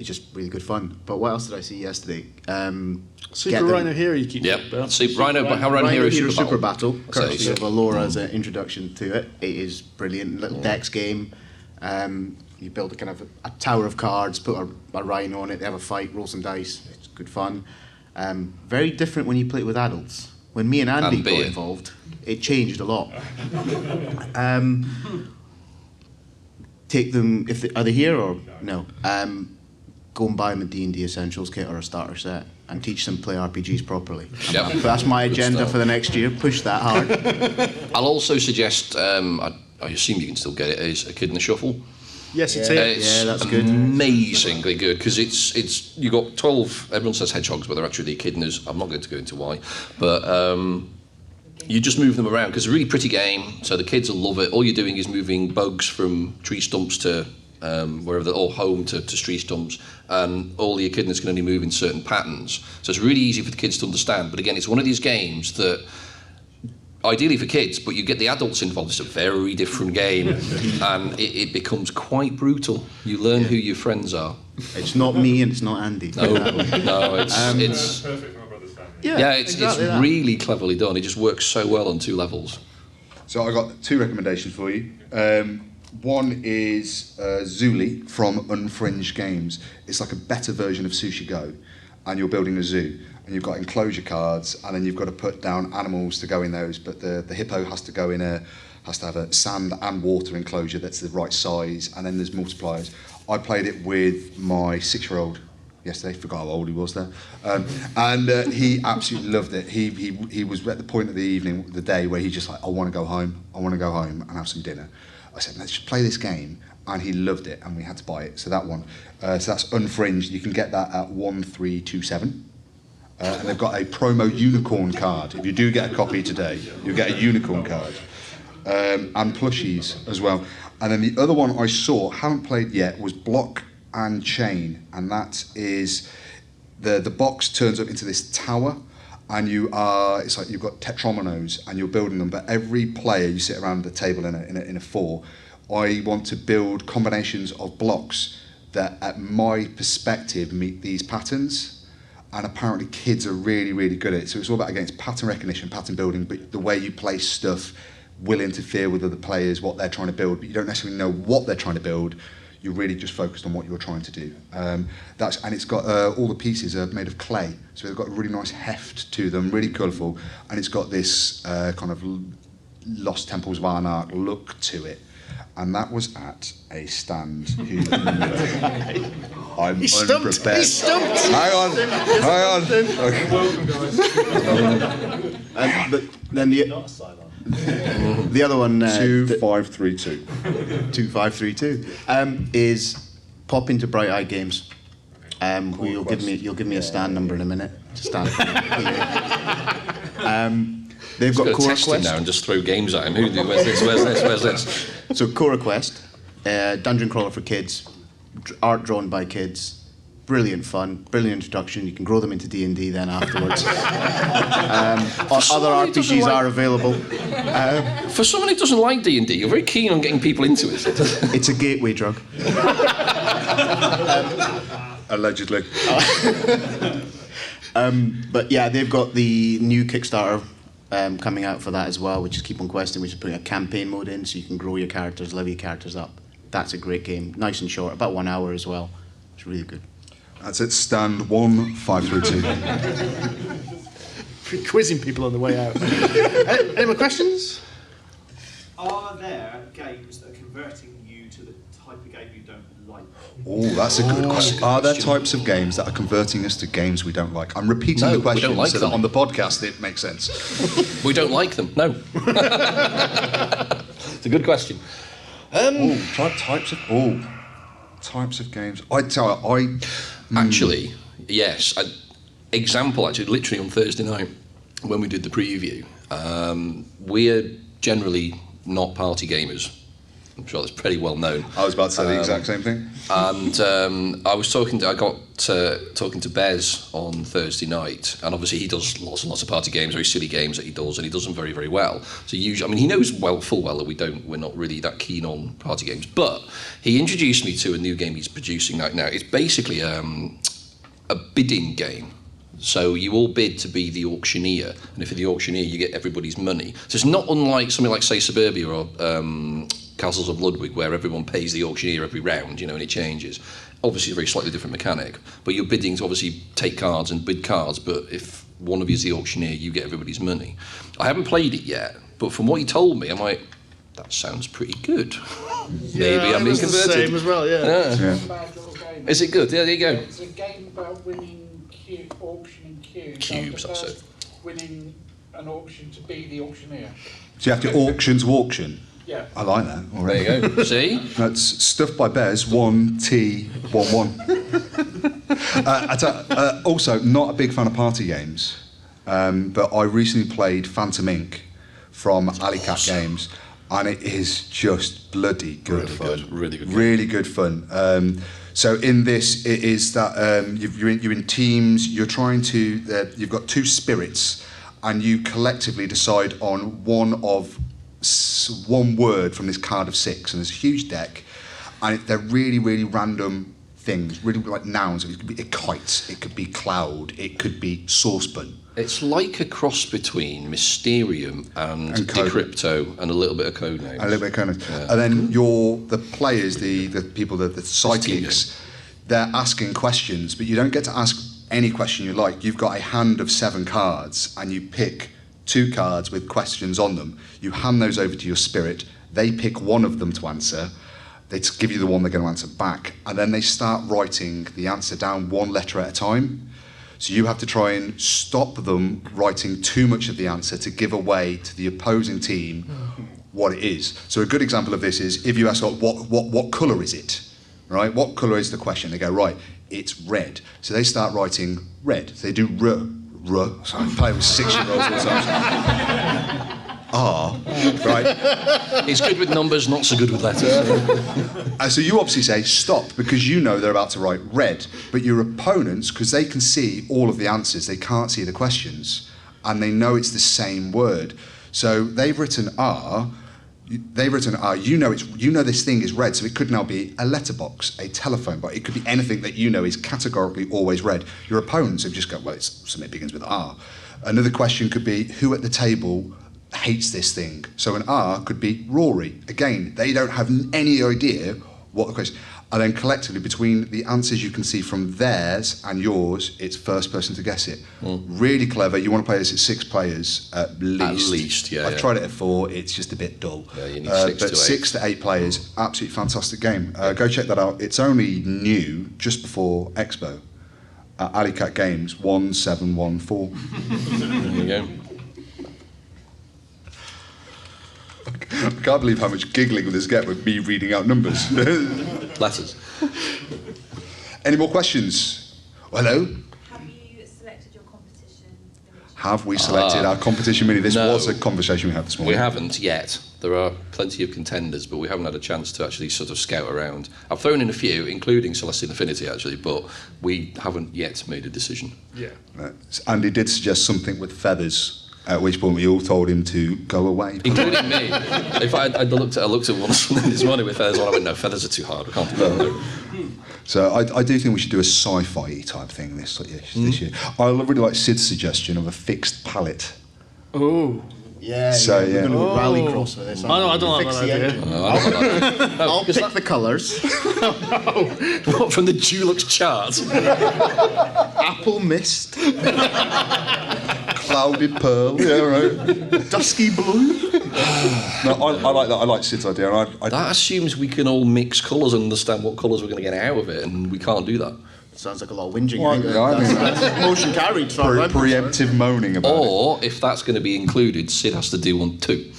just really good fun. But what else did I see yesterday? Super Rhino Hero you keep Yep. talking about. Super Rhino Hero Super Battle, So courtesy it's- of Allura as an introduction to it. It is brilliant. Little dex game. You build a kind of a tower of cards, put a rhino on it, they have a fight, roll some dice. It's good fun. Very different when you play it with adults. When me and Andy And got beer. involved, it changed a lot. Take them, are they here or no? Go and buy them a D&D Essentials kit or a starter set and teach them to play RPGs properly. Yep. That's my Good agenda stuff. for the next year. Push that hard. I'll also suggest, I assume you can still get it, is A Kid in the Shuffle. Yes, it's Yeah. here. It's Yeah, that's good. amazingly good because it's you got 12. Everyone says hedgehogs, but they're actually echidnas. I'm not going to go into why, but you just move them around because it's a really pretty game. So the kids will love it. All you're doing is moving bugs from tree stumps to wherever they're all home to tree stumps, and all the echidnas can only move in certain patterns. So it's really easy for the kids to understand. But again, it's one of these games that. Ideally for kids, but you get the adults involved. It's a very different game, and it becomes quite brutal. You learn who your friends are. It's not me and it's not Andy. No, it's Perfect for my brother's family. it's exactly that. really cleverly done. It just works so well on 2 levels. So I got 2 recommendations for you. One is Zuli from Unfringed Games. It's like a better version of Sushi Go, and you're building a zoo. And you've got enclosure cards, and then you've got to put down animals to go in those. But the hippo has to go in has to have a sand and water enclosure that's the right size, and then there's multipliers. I played it with my 6-year-old yesterday. Forgot how old he was there, and he absolutely loved it. He was at the point of the day where he's just like, I want to go home and have some dinner. I said, let's just play this game. And he loved it, and we had to buy it. So that one. So that's Unfringed. You can get that at 1327. And they've got a promo unicorn card. If you do get a copy today, you'll get a unicorn card. And plushies as well. And then the other one I saw, haven't played yet, was Block and Chain. And that is, the box turns up into this tower, and it's like you've got tetrominos, and you're building them, but every player, you sit around the table in a 4. I want to build combinations of blocks that, at my perspective, meet these patterns. And apparently kids are really, really good at it. So it's all about, again, it's pattern recognition, pattern building, but the way you place stuff will interfere with other players, what they're trying to build, but you don't necessarily know what they're trying to build. You're really just focused on what you're trying to do. And it's got, all the pieces are made of clay, so they've got a really nice heft to them, really colourful, and it's got this kind of Lost Temples of Arnak look to it. And that was at a stand. I'm unprepared. He's stumped. Hang on. Okay. Welcome, guys. But then the other one, 2532. 2532, is pop into Bright Eye Games. You'll give me a stand number in a minute. Stand. They've got Got to Core test him Quest. now and just throw games at him. Where's this? So Core Quest, dungeon crawler for kids, art drawn by kids, brilliant fun, brilliant introduction. You can grow them into D&D then afterwards. Other someone who doesn't RPGs like- are available. For someone who doesn't like D&D, you're very keen on getting people into it. It's a gateway drug. Allegedly. But yeah, they've got the new Kickstarter coming out for that as well, which is Keep on Questing, which is putting a campaign mode in so you can grow your characters, level your characters up. That's a great game. Nice and short, about 1 hour as well. It's really good. That's it, stand 1532. quizzing people on the way out. Any more questions? Are there games that are converting you to the type of game you don't like? Oh, that's a good question. Are there types of games that are converting us to games we don't like? I'm repeating the question we don't like so them. that on the podcast it makes sense. We don't like them. No. It's a good question. Types of games. I tell you, Actually, yes. Example, actually, literally on Thursday night when we did the preview, we're generally not party gamers. I'm sure that's pretty well known. I was about to say the exact same thing. And I got talking to Bez on Thursday night, and obviously he does lots and lots of party games, very silly games that he does, and he does them very, very well. So usually, I mean, he knows full well that we're not really that keen on party games. But he introduced me to a new game he's producing right now. It's basically a bidding game. So you all bid to be the auctioneer, and if you're the auctioneer, you get everybody's money. So it's not unlike something like, say, Suburbia or Castles of Ludwig, where everyone pays the auctioneer every round, and it changes. Obviously, a very slightly different mechanic, but you're bidding to obviously take cards and bid cards, but if one of you is the auctioneer, you get everybody's money. I haven't played it yet, but from what he told me, I'm like, that sounds pretty good. Maybe I'm being converted. The same as well, yeah. Is it good? Yeah, there you go. It's a game about winning auctioning cubes. That's it. Winning an auction to be the auctioneer. So you have to auction to auction. Yeah. I like that already. There you go. See? That's Stuff by Bez, 1T11. Also, not a big fan of party games, but I recently played Phantom Inc. from Alley Cat Games, and it is just bloody good fun. Really good fun. So in this, it is that you're in teams. You're trying to. You've got two spirits, and you collectively decide on one word from this card of 6, and there's a huge deck, and they're really, really random things, really like nouns. It could be a kite, it could be cloud, it could be saucepan. It's like a cross between Mysterium and Decrypto and a little bit of Codenames. A little bit of Codenames. Yeah. And then the players, the people, the psychics, they're asking questions, but you don't get to ask any question you like. You've got a hand of 7 cards, and you pick 2 cards with questions on them. You hand those over to your spirit. They pick one of them to answer. They give you the one they're going to answer back, and then they start writing the answer down one letter at a time. So you have to try and stop them writing too much of the answer to give away to the opposing team what it is. So a good example of this is if you ask, what colour is it? Right? What colour is the question? They go, right, it's red. So they start writing red. So they do so I play with 6-year-olds all the time. Right? It's good with numbers, not so good with letters. So you obviously say stop because you know they're about to write red, but your opponents, because they can see all of the answers, they can't see the questions, and they know it's the same word. So they've written R. You know this thing is red, so it could now be a letterbox, a telephone box. It could be anything that you know is categorically always red. Your opponents have just got, well, it's something that begins with R. Another question could be, who at the table hates this thing? So an R could be Rory. Again, they don't have any idea what the question. And then collectively, between the answers you can see from theirs and yours, it's first person to guess it. Really clever. You want to play this at 6 players at least. At least, yeah. I've tried it at 4. It's just a bit dull. Yeah, you need 6 to 8. But 6 to 8 players, absolutely fantastic game. Go check that out. It's only new just before Expo at Alley Cat Games 1714. There you go. I can't believe how much giggling this get with me reading out numbers. Letters. Any more questions? Hello? Have you selected your competition? Have we selected our competition mini? This was a conversation we had this morning. We haven't yet. There are plenty of contenders, but we haven't had a chance to actually sort of scout around. I've thrown in a few, including Celestial Affinity, actually, but we haven't yet made a decision. Yeah. Andy did suggest something with feathers. At which point we all told him to go away. Including me. If I looked at one this morning with feathers on, I went, no, feathers are too hard, I can't do that. So I do think we should do a sci-fi type thing this year. I really like Sid's suggestion of a fixed palette. Oh. Yeah, so, we're going to rallycross with this. I don't like that idea. I'll pick the colours. What, from the Dulux chart? Apple mist. Clouded pearl, yeah, right. Dusky blue. No, I like that. I like Sid's idea. That assumes we can all mix colours and understand what colours we're going to get out of it, and we can't do that. Sounds like a lot of whinging. Well, That's motion carried. Preemptive moaning about it. Or, if that's going to be included, Sid has to do one too.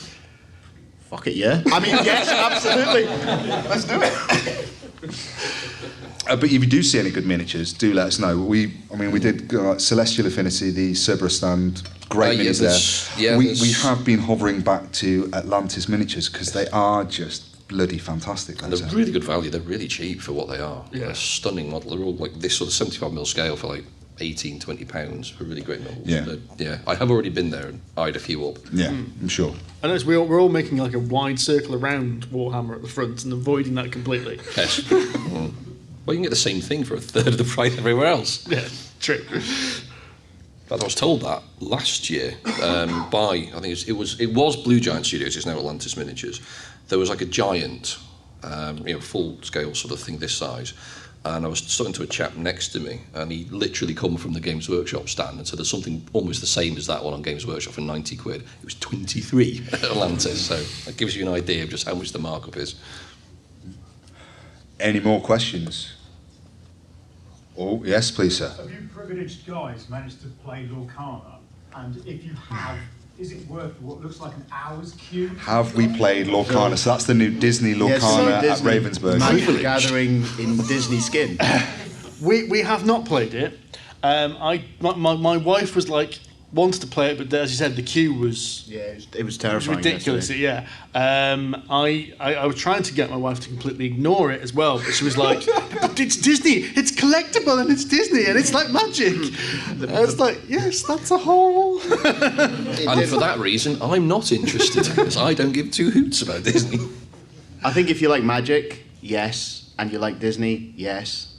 Fuck it, yeah. I mean, yes, absolutely. Let's do it. But if you do see any good miniatures, do let us know. We did Celestial Affinity, the Cerberus stand, great minis there. Yeah, we have been hovering back to Atlantis miniatures because they are just bloody fantastic. And they're really good value. They're really cheap for what they are. Yeah. They're a stunning model. They're all like this sort of 75mm scale for like 18, 20 pounds for really great models. Yeah. I have already been there and eyed a few up. Yeah, I'm sure. I notice we're all making like a wide circle around Warhammer at the front and avoiding that completely. Yes. Well, you can get the same thing for a third of the price everywhere else. Yeah, true. But I was told that last year by, I think it was Blue Giant Studios, it's now Atlantis Miniatures. There was like a giant, full scale sort of thing this size. And I was talking to a chap next to me, and he literally come from the Games Workshop stand and said there's something almost the same as that one on Games Workshop for 90 quid. It was 23 at Atlantis, so that gives you an idea of just how much the markup is. Any more questions? Oh, yes, please, sir. Have you privileged guys managed to play Lorcana? And if you have, is it worth what looks like an hour's queue? Have we played Lorcana? So that's the new Disney Lorcana at Ravensburg. Magic Gathering in Disney skin. We have not played it. My wife was like, wanted to play it, but as you said, the queue was it was terrifying. Ridiculous, yeah. I was trying to get my wife to completely ignore it as well, but she was like, "But it's Disney, it's collectible, and it's Disney, and it's like magic." And I was like, "Yes, that's a whole." And for that reason, I'm not interested because I don't give two hoots about Disney. I think if you like magic, yes, and you like Disney, yes.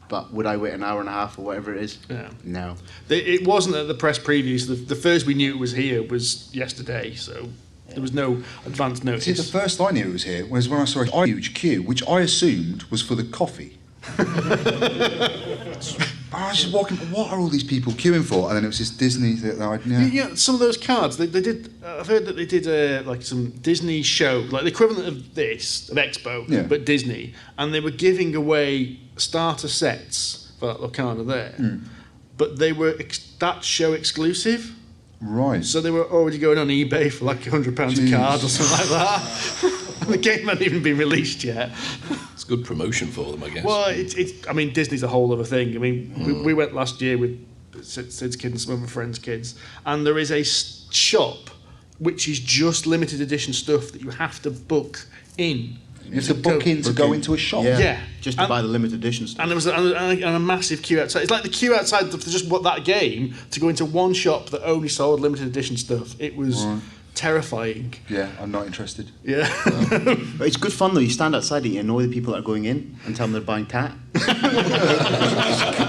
But would I wait an hour and a half or whatever it is? Yeah. No. It wasn't at the press previews. The first we knew it was here was yesterday, so there was no advance notice. See, the first I knew it was here was when I saw a huge queue, which I assumed was for the coffee. I was just walking, what are all these people queuing for? And then it was this Disney that Yeah, some of those cards, they did, I've heard that they did like some Disney show, like the equivalent of this, of Expo, but Disney, and they were giving away starter sets for that Lorcana there, but they were that show exclusive. Right. So they were already going on eBay for like £100 a card or something like that. And the game hadn't even been released yet. It's good promotion for them, I guess. Well, I mean, Disney's a whole other thing. I mean, we went last year with Sid's kids and some of my friends' kids, and there is a shop which is just limited edition stuff that you have to book in. You have to book in to go into a shop? Yeah. Just to buy the limited edition stuff. And there was a massive queue outside. It's like the queue outside for just that game to go into one shop that only sold limited edition stuff. It was terrifying. Yeah, I'm not interested. Yeah. But it's good fun though. You stand outside and you annoy the people that are going in and tell them they're buying tat.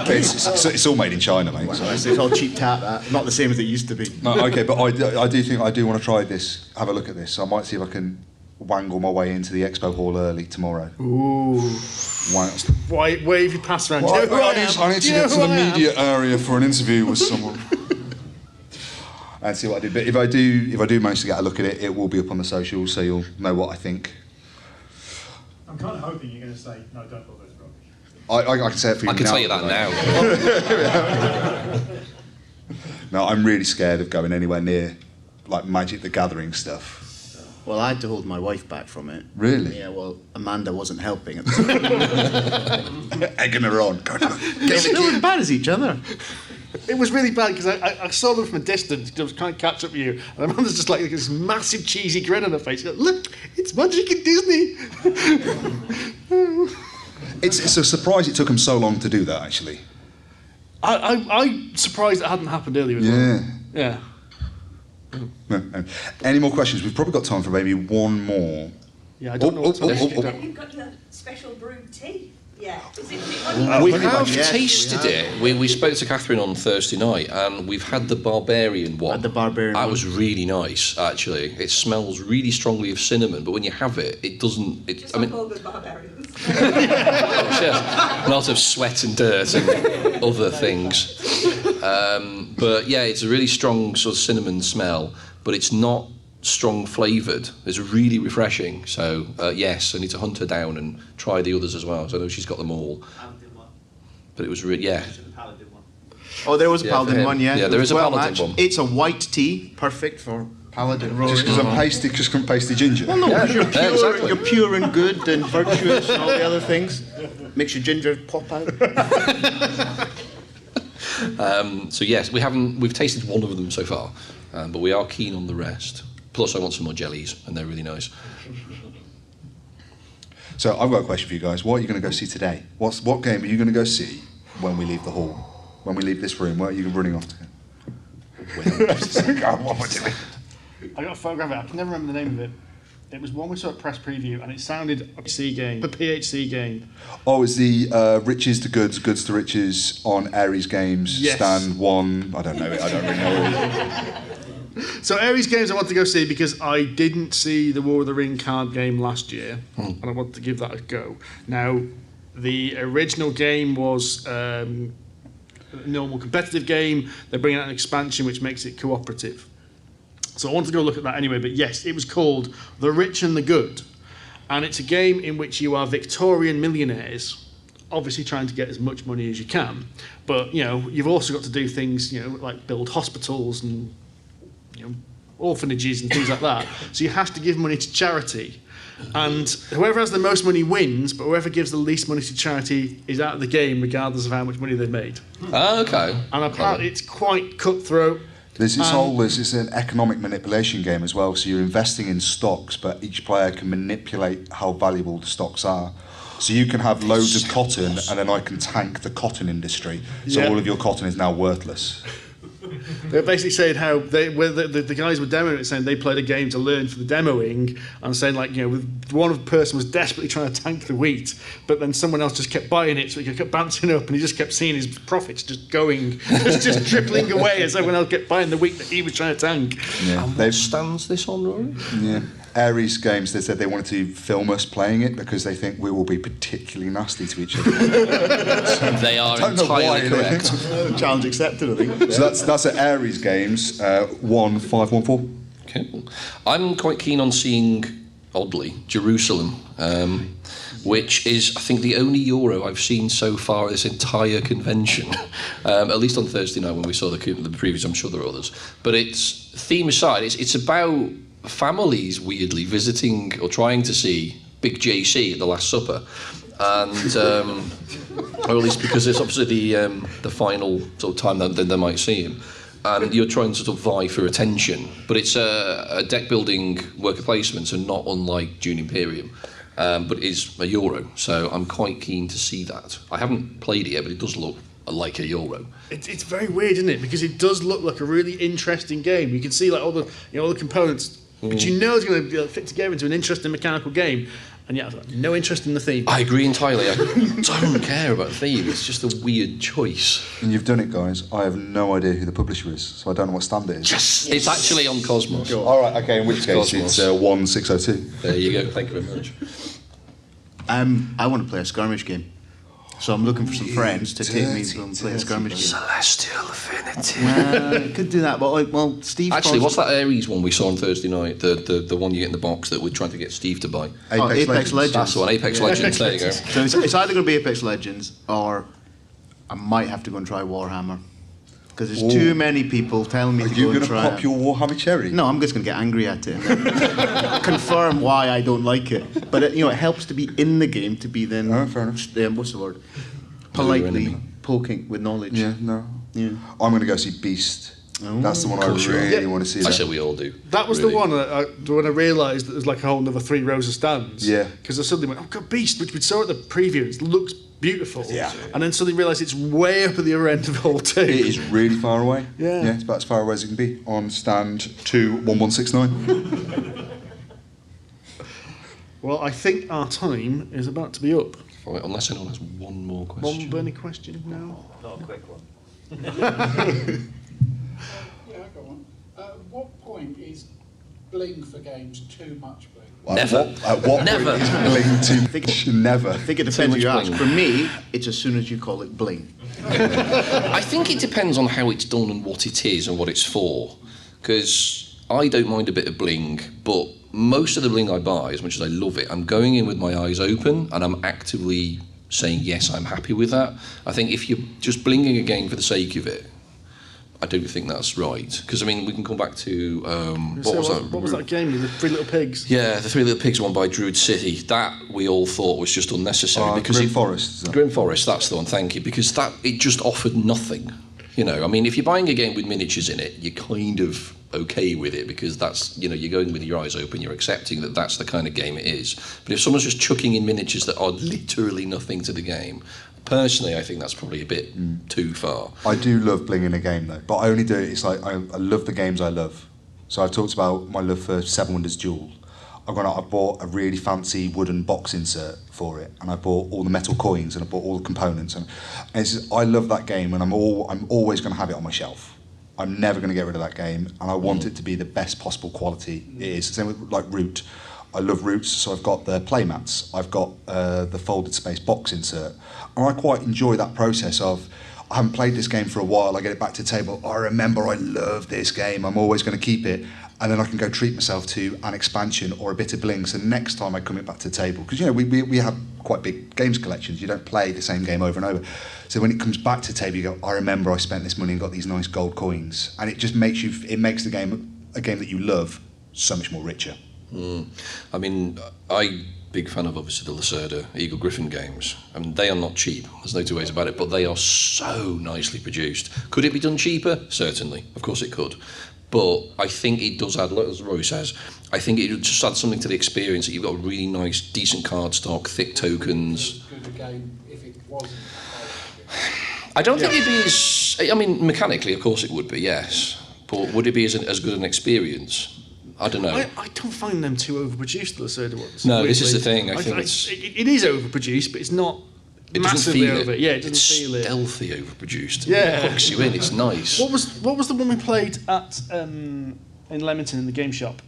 It's all made in China, mate. So it's all cheap tat. Not the same as it used to be. No, okay, but I do think I do want to try this. Have a look at this. So I might see if I can wangle my way into the expo hall early tomorrow. Ooh. Why wave your pass around? Well, I need to get to the media area for an interview with someone. And see what I do. But if I do manage to get a look at it, it will be up on the socials, so you'll know what I think. I'm kind of hoping you're going to say, no, don't bother, it's rubbish. I can say it for you now. I can tell you that now. No, I'm really scared of going anywhere near like Magic the Gathering stuff. Well, I had to hold my wife back from it. Really? Yeah, well, Amanda wasn't helping at the time. Egging her on. They were as bad as each other. It was really bad because I saw them from a distance. I was trying to catch up with you, and Amanda's just like this massive cheesy grin on her face. Goes, look, it's magic in Disney. It's a surprise it took them so long to do that. Actually, I'm surprised it hadn't happened earlier. As well. Yeah. No. Any more questions? We've probably got time for maybe one more. Yeah, I don't know what Have you got your special brewed tea? Yeah. Is it We have tasted it. We spoke to Catherine on Thursday night, and we've had the Barbarian one. That was really nice, actually. It smells really strongly of cinnamon, but when you have it, it doesn't. Just like all good barbarians. A lot of sweat and dirt and other things. But yeah, it's a really strong sort of cinnamon smell, but it's not strong flavoured. It's really refreshing. So yes, I need to hunt her down and try the others as well. So I know she's got them all. But it was really, yeah. Oh, there was a Yeah, Paladin for him. one, yeah. Yeah, It there was is a well Paladin matched. one. It's a white tea, perfect for Paladin Rory. Just because I'm pasty, just couldn't pasty ginger. Well, no, because you're pure, exactly. you're pure and good and virtuous and all the other things. Makes your ginger pop out. So yes, we've tasted one of them so far, but we are keen on the rest. Plus, I want some more jellies, and they're really nice. So I've got a question for you guys. What are you going to go see today? What game are you going to go see when we leave the hall? When we leave this room, where are you running off to? I got a photograph of it. I can never remember the name of it. It was one we saw at press preview, and it sounded a PHC game. A PHC game. Oh, it's the riches to goods, goods to riches on Aries Games Yes. stand 1. I don't know it. I don't really know it. So Aries Games I want to go see because I didn't see the War of the Ring card game last year, and I want to give that a go. Now, the original game was a normal competitive game. They're bringing out an expansion which makes it cooperative. So I wanted to go look at that anyway, but yes, it was called The Rich and the Good. And it's a game in which you are Victorian millionaires, obviously trying to get as much money as you can. But, you know, you've also got to do things, you know, like build hospitals and, you know, orphanages and things like that. So you have to give money to charity. And whoever has the most money wins, but whoever gives the least money to charity is out of the game, regardless of how much money they've made. Oh, okay. And apparently it's quite cutthroat. There's it's an economic manipulation game as well. So you're investing in stocks, but each player can manipulate how valuable the stocks are. So you can have loads of cotton, and then I can tank the cotton industry. So all of your cotton is now worthless. They're basically saying how the guys were demoing it, saying they played a game to learn for the demoing, and saying like, you know, one person was desperately trying to tank the wheat, but then someone else just kept buying it, so he kept bouncing up, and he just kept seeing his profits just going, just dribbling away as everyone else kept buying the wheat that he was trying to tank. Yeah. And what stands this on, Rory? Yeah. Aries Games, they said they wanted to film us playing it because they think we will be particularly nasty to each other. They are entirely correct. Challenge accepted, I think. So that's at Aries Games, 1514. Okay. I'm quite keen on seeing, oddly, Jerusalem, which is, I think, the only Euro I've seen so far at this entire convention. At least on Thursday night when we saw the previews, I'm sure there are others. But it's, theme aside, it's about families, weirdly, visiting or trying to see Big JC at the Last Supper. And, or at least because it's obviously the final sort of time that they might see him. And you're trying to sort of vie for attention. But it's a deck building worker placement, so not unlike Dune Imperium. But it is a Euro, so I'm quite keen to see that. I haven't played it yet, but it does look like a Euro. It's very weird, isn't it? Because it does look like a really interesting game. You can see like all the all the components, which you know is going to fit together into an interesting mechanical game. And yet I've got no interest in the theme. I agree entirely. I don't care about the theme. It's just a weird choice. And you've done it, guys. I have no idea who the publisher is, so I don't know what stand it is. Yes! It's actually on Cosmos. All right, okay, in which case Cosmos. it's 1602. There you go. Thank you very much. I want to play a skirmish game. So I'm looking for some friends to take me and play a skirmish game. Celestial Affinity. Could do that, but well, Steve. Actually, what's that Aries one we saw on Thursday night? The one you get in the box that we're trying to get Steve to buy. Apex Legends. That's the one. Apex Legends. There you go. So it's either going to be Apex Legends or I might have to go and try Warhammer. Because there's too many people telling me to go and try. Are you going to pop your Warhammer cherry? No, I'm just going to get angry at it and then confirm why I don't like it. But it helps to be in the game to be then. Fair enough. What's the word? Politely poking with knowledge. Yeah, no. Yeah. I'm going to go see Beast. Oh. That's the one I really want to see. I said we all do. That was really. the one when I realised that there's like a whole another 3 rows of stands. Yeah. Because I suddenly went, oh God, Beast, which we saw at the preview, it looks beautiful. Yeah. And then suddenly realised it's way up at the other end of the whole too. It is really far away. Yeah. Yeah, it's about as far away as it can be on stand 21169. Well, I think our time is about to be up. Right, unless anyone has one more question. One burning question? No? Not a quick one. Yeah, I got one. At what point is bling for games, too much bling? Never. At what Never. point is bling too Never. I think it Too depends much who you ask. bling. For me, it's as soon as you call it bling. I think it depends on how it's done and what it is and what it's for. Because I don't mind a bit of bling, but most of the bling I buy, as much as I love it, I'm going in with my eyes open and I'm actively saying, yes, I'm happy with that. I think if you're just blinging a game for the sake of it, I don't think that's right. Because, I mean, we can come back to... what was that game with the Three Little Pigs? Yeah, the Three Little Pigs one by Druid City. That we all thought was just unnecessary. Grim Forest. Grim Forest, that's the one, thank you. Because it just offered nothing. You know, I mean, if you're buying a game with miniatures in it, you're kind of okay with it because that's, you know, you're going with your eyes open, you're accepting that that's the kind of game it is. But if someone's just chucking in miniatures that are literally nothing to the game, personally, I think that's probably a bit too far. I do love bling in a game though, but I only do it, it's like I love the games I love. So I've talked about my love for Seven Wonders Duel. I bought a really fancy wooden box insert for it, and I bought all the metal coins and I bought all the components, and it's just, I love that game, and I'm always going to have it on my shelf. I'm never going to get rid of that game, and I want it to be the best possible quality it is. Same with like Root. I love Roots, so I've got the playmats, I've got the folded space box insert, and I quite enjoy that process of, I haven't played this game for a while, I get it back to the table, I remember I love this game, I'm always going to keep it, and then I can go treat myself to an expansion or a bit of bling, so next time I come it back to the table, because you know, we have quite big games collections, you don't play the same game over and over, so when it comes back to the table you go, I remember I spent this money and got these nice gold coins, and it just makes the game, a game that you love, so much more richer. I mean, I'm a big fan of obviously the Lacerda Eagle Griffin games. I mean, they are not cheap, there's no two ways about it, but they are so nicely produced. Could it be done cheaper? Certainly, of course it could. But I think it does add, as Roy says, I think it just adds something to the experience that you've got a really nice, decent card stock, thick tokens. Good a game if it wasn't. I don't think it'd be as, I mean, mechanically, of course it would be, yes. But would it be as good an experience? I don't know. I don't find them too overproduced, the Lacerda ones. No, this is the thing. I think it is overproduced, but it's not it doesn't massively feel over. it. Yeah, it doesn't feel it. It's stealthy overproduced. Yeah. It hooks you in. It's nice. What was the one we played at in Leamington in the game shop?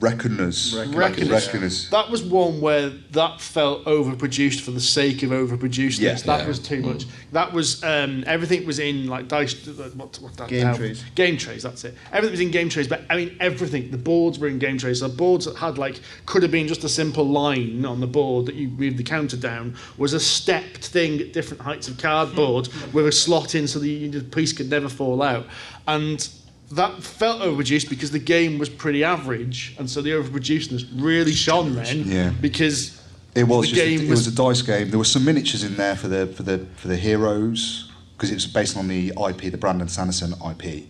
Reckoners. That was one where that felt overproduced for the sake of overproducedness. Yeah. That was too much. That was everything was in like dice. What that Game trays. Game trays. That's it. Everything was in game trays, but I mean everything. The boards were in game trays. So boards that had like could have been just a simple line on the board that you moved the counter down was a stepped thing at different heights of cardboard with a slot in so the piece could never fall out. And that felt overproduced because the game was pretty average, and so the overproducedness really shone then. Yeah. Because it was the game it was a dice game. There were some miniatures in there for the heroes because it was based on the IP, the Brandon Sanderson IP,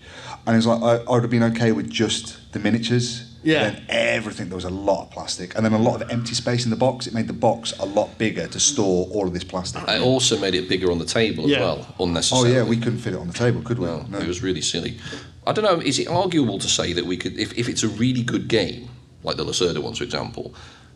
and it was like I would have been okay with just the miniatures. Yeah. Then everything, there was a lot of plastic, and then a lot of empty space in the box. It made the box a lot bigger to store all of this plastic. It also made it bigger on the table as well, unnecessarily. Oh yeah, we couldn't fit it on the table, could we? No, it was really silly. I don't know, is it arguable to say that we could, if it's a really good game, like the Lacerda ones, for example,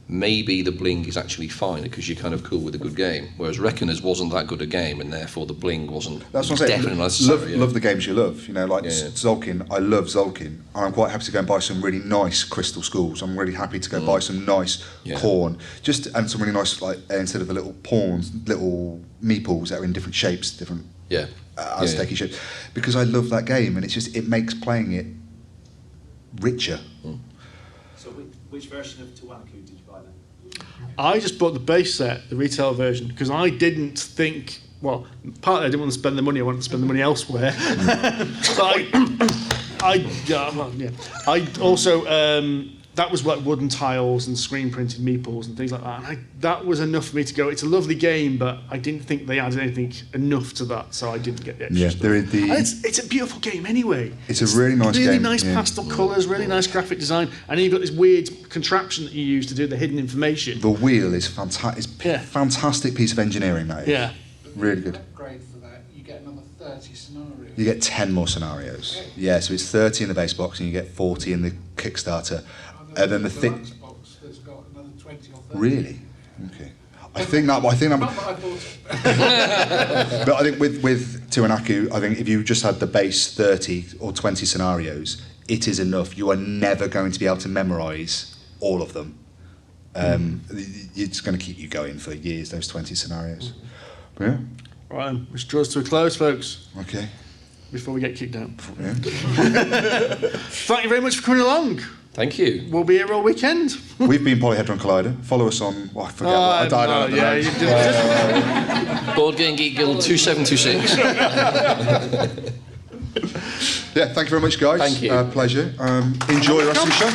maybe the bling is actually fine because you're kind of cool with a good game, whereas Reckoners wasn't that good a game, and therefore the bling wasn't That's what I'm saying. definitely necessary. Love the games you love, you know, like Zolkin. I love Zolkin, and I'm quite happy to go and buy some really nice crystal skulls. I'm really happy to go buy some nice corn, and some really nice, like instead of the little pawns, little meeples that are in different shapes, different Aztec shapes, because I love that game, and it makes playing it richer. So which version of Tuanku did you buy then? I just bought the base set, the retail version, because I didn't think. Well, partly I didn't want to spend the money. I wanted to spend the money elsewhere. So I also that was like wooden tiles and screen printed meeples and things like that. And that was enough for me to go. It's a lovely game, but I didn't think they added anything enough to that, so I didn't get the extra stuff. And it's a beautiful game anyway. It's a really nice game. Really nice pastel colours, really nice graphic design, and then you've got this weird contraption that you use to do the hidden information. The wheel is fantastic. Fantastic piece of engineering, that is. Yeah. Really good. Upgrade for that, you get another 30 scenarios. You get 10 more scenarios. Yeah, so it's 30 in the base box and you get 40 in the Kickstarter. And then the thing. Box that's got another 20 or 30. Really? Okay. I think that. But I think with Tuanaku, I think if you just had the base 30 or 20 scenarios, it is enough. You are never going to be able to memorise all of them. It's going to keep you going for years, those 20 scenarios. But yeah. Right, which draws to a close, folks. Okay. Before we get kicked out. Yeah. Thank you very much for coming along. Thank you. We'll be here all weekend. We've been Polyhedron Collider. Follow us on. I forget what I died on. Yeah, you did. Board Game Geek Guild 2726. Yeah, thank you very much, guys. Thank you. Pleasure. Enjoy the rest of the show.